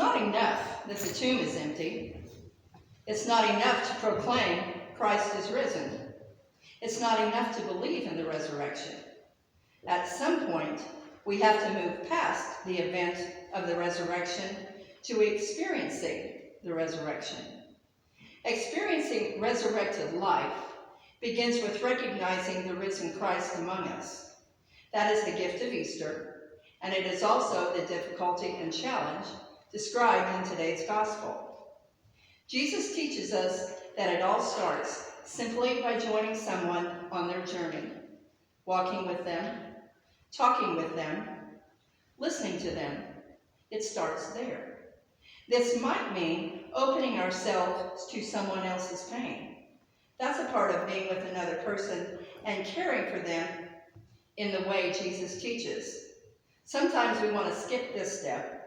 not enough that the tomb is empty. It's not enough to proclaim Christ is risen. It's not enough to believe in the resurrection. At some point, we have to move past the event of the resurrection to experiencing the resurrection. Experiencing resurrected life begins with recognizing the risen Christ among us. That is the gift of Easter, and it is also the difficulty and challenge described in today's gospel. Jesus teaches us that it all starts simply by joining someone on their journey, walking with them, talking with them, listening to them. It starts there. This might mean opening ourselves to someone else's pain. That's a part of being with another person and caring for them in the way Jesus teaches. Sometimes we want to skip this step,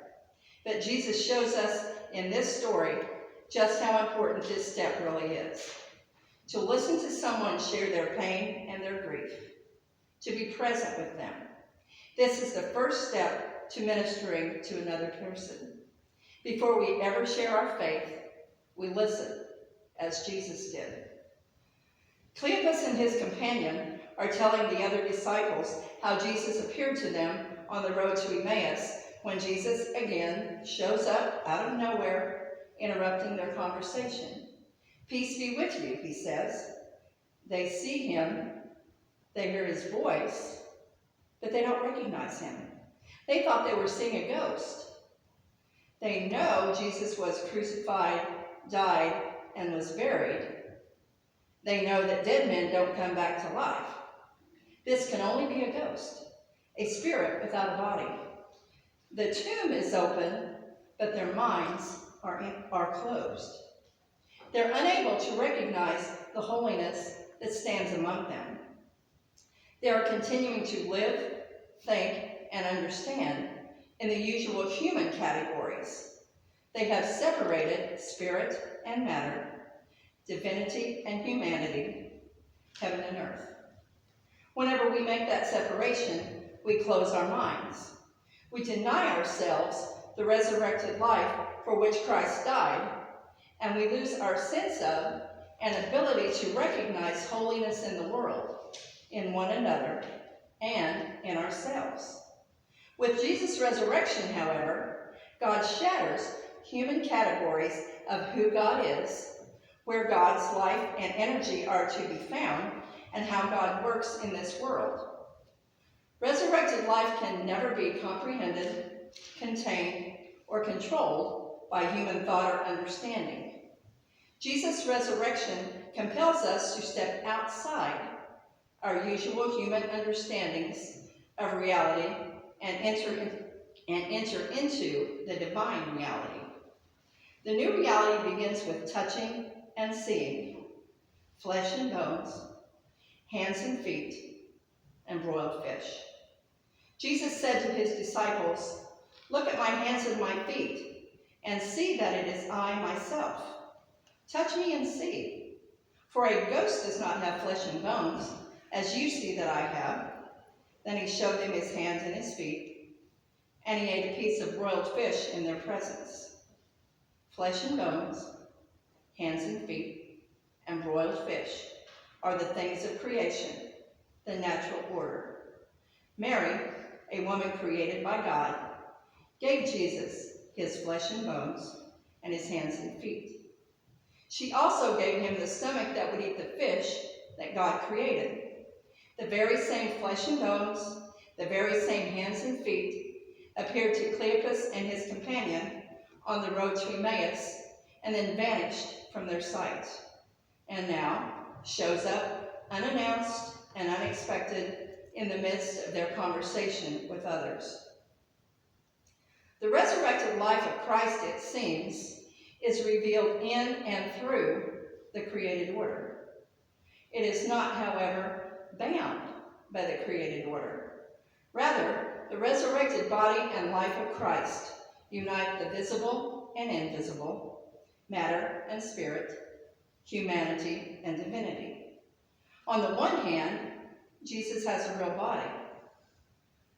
but Jesus shows us in this story just how important this step really is. To listen to someone share their pain and their grief. To be present with them. This is the first step to ministering to another person. Before we ever share our faith, we listen, as Jesus did. Cleopas and his companion are telling the other disciples how Jesus appeared to them on the road to Emmaus when Jesus again shows up out of nowhere, interrupting their conversation. "Peace be with you," he says. They see him, they hear his voice, but they don't recognize him. They thought they were seeing a ghost. They know Jesus was crucified, died, and was buried. They know that dead men don't come back to life. This can only be a ghost, a spirit without a body. The tomb is open, but their minds are closed. They're unable to recognize the holiness that stands among them. They are continuing to live, think, and understand in the usual human categories. They have separated spirit and matter, divinity and humanity, heaven and earth. Whenever we make that separation, we close our minds. We deny ourselves the resurrected life for which Christ died, and we lose our sense of and ability to recognize holiness in the world, in one another, and in ourselves. With Jesus' resurrection, however, God shatters human categories of who God is, where God's life and energy are to be found, and how God works in this world. Resurrected life can never be comprehended, contained, or controlled by human thought or understanding. Jesus' resurrection compels us to step outside our usual human understandings of reality and enter into the divine reality. The new reality begins with touching and seeing, flesh and bones, hands and feet, and broiled fish. Jesus said to his disciples, "Look at my hands and my feet, and see that it is I myself. Touch me and see. For a ghost does not have flesh and bones, as you see that I have." Then he showed them his hands and his feet, and he ate a piece of broiled fish in their presence. Flesh and bones, hands and feet, and broiled fish are the things of creation, the natural order. Mary, a woman created by God, gave Jesus his flesh and bones and his hands and feet. She also gave him the stomach that would eat the fish that God created. The very same flesh and bones, the very same hands and feet appeared to Cleopas and his companion on the road to Emmaus and then vanished from their sight, and now shows up unannounced and unexpected in the midst of their conversation with others. The resurrected life of Christ, it seems, is revealed in and through the created order. It is not, however, bound by the created order. Rather, the resurrected body and life of Christ unite the visible and invisible, matter and spirit, humanity and divinity. On the one hand, Jesus has a real body.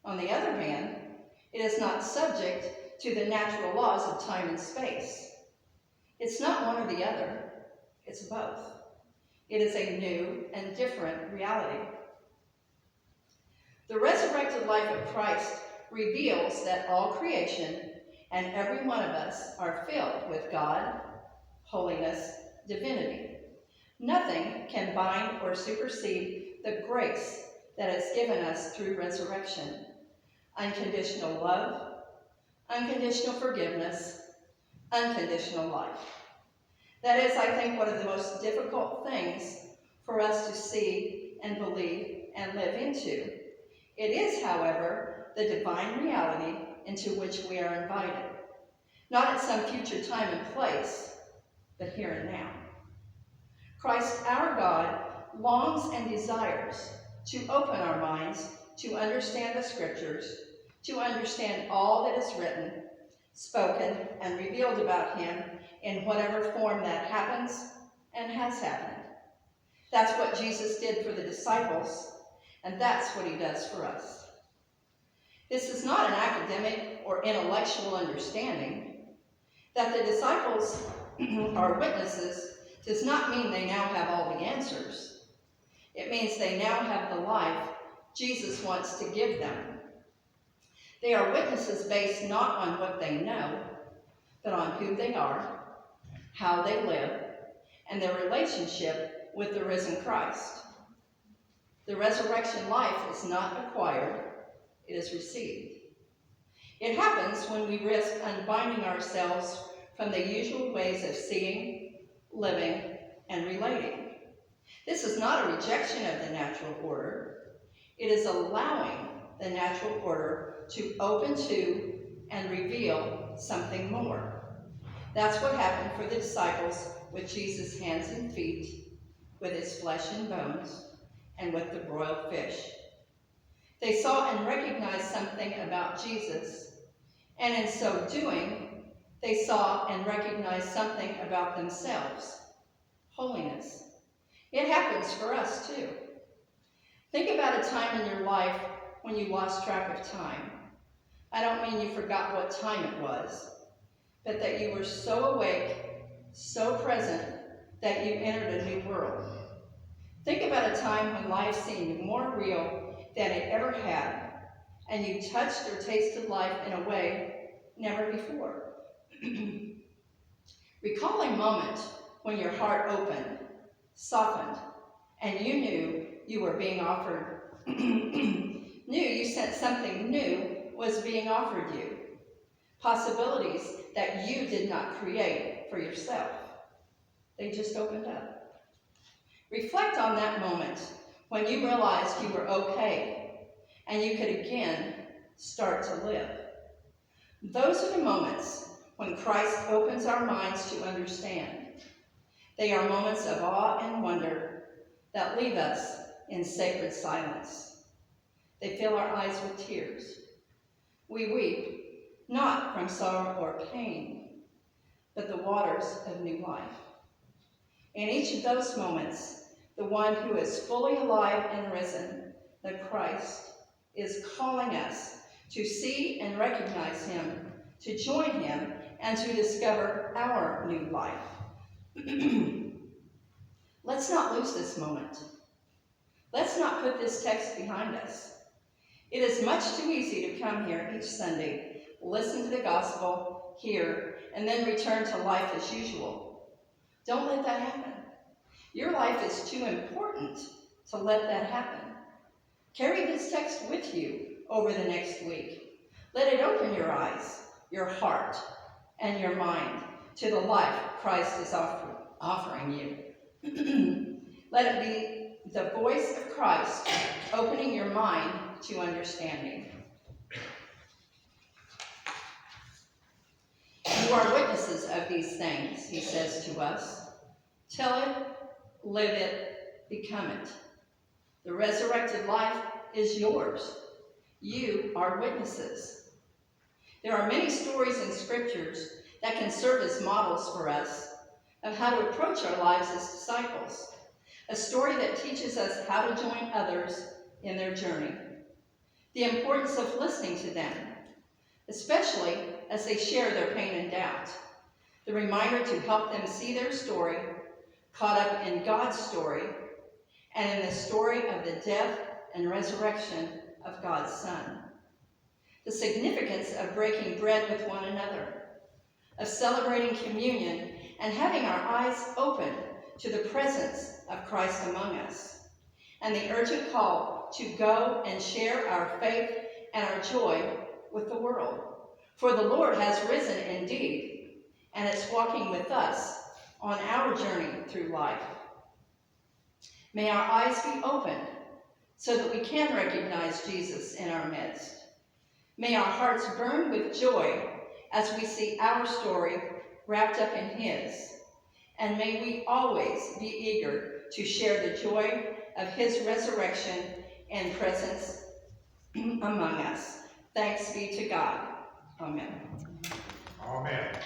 On the other hand, it is not subject to the natural laws of time and space. It's not one or the other, it's both. It is a new and different reality. The resurrected life of Christ reveals that all creation and every one of us are filled with God, holiness, divinity. Nothing can bind or supersede the grace that is given us through resurrection. Unconditional love, unconditional forgiveness, unconditional life. That is, I think, one of the most difficult things for us to see and believe and live into. It is, however, the divine reality into which we are invited. Not at some future time and place, but here and now. Christ, our God, longs and desires to open our minds to understand the Scriptures, to understand all that is written, spoken, and revealed about him in whatever form that happens and has happened. That's what Jesus did for the disciples, and that's what he does for us. This is not an academic or intellectual understanding. That the disciples are witnesses does not mean they now have all the answers. It means they now have the life Jesus wants to give them. They are witnesses based not on what they know, but on who they are, how they live, and their relationship with the risen Christ. The resurrection life is not acquired, it is received. It happens when we risk unbinding ourselves from the usual ways of seeing, living, and relating. This is not a rejection of the natural order. It is allowing the natural order to open to and reveal something more. That's what happened for the disciples with Jesus' hands and feet, with his flesh and bones, and with the broiled fish. They saw and recognized something about Jesus, and in so doing, they saw and recognized something about themselves, holiness. It happens for us too. Think about a time in your life when you lost track of time. I don't mean you forgot what time it was, but that you were so awake, so present, that you entered a new world. Think about a time when life seemed more real than it ever had, and you touched or tasted life in a way never before. Recall a moment when your heart opened, softened, and you knew you were being offered, knew you sensed something new was being offered you. Possibilities that you did not create for yourself. They just opened up. Reflect on that moment when you realized you were okay and you could again start to live. Those are the moments when Christ opens our minds to understand. They are moments of awe and wonder that leave us in sacred silence. They fill our eyes with tears. We weep, not from sorrow or pain, but the waters of new life. In each of those moments, the one who is fully alive and risen, the Christ, is calling us to see and recognize him, to join him, and to discover our new life. Let's not lose this moment. Let's not put this text behind us. It is much too easy to come here each Sunday, listen to the gospel, hear, and then return to life as usual. Don't let that happen. Your life is too important to let that happen. Carry this text with you over the next week. Let it open your eyes, your heart, and your mind to the life Christ is offering you. Let it be the voice of Christ opening your mind to understanding. You are witnesses of these things, he says to us. Tell it, live it, become it. The resurrected life is yours. You are witnesses. There are many stories in scriptures that can serve as models for us of how to approach our lives as disciples. A story that teaches us how to join others in their journey. The importance of listening to them, especially as they share their pain and doubt. The reminder to help them see their story, caught up in God's story, and in the story of the death and resurrection of God's Son. The significance of breaking bread with one another, of celebrating communion, and having our eyes open to the presence of Christ among us, and the urgent call to go and share our faith and our joy with the world. For the Lord has risen indeed, and it's walking with us on our journey through life. May our eyes be opened so that we can recognize Jesus in our midst. May our hearts burn with joy as we see our story wrapped up in his. And may we always be eager to share the joy of his resurrection and presence among us. Thanks be to God. Amen. Amen.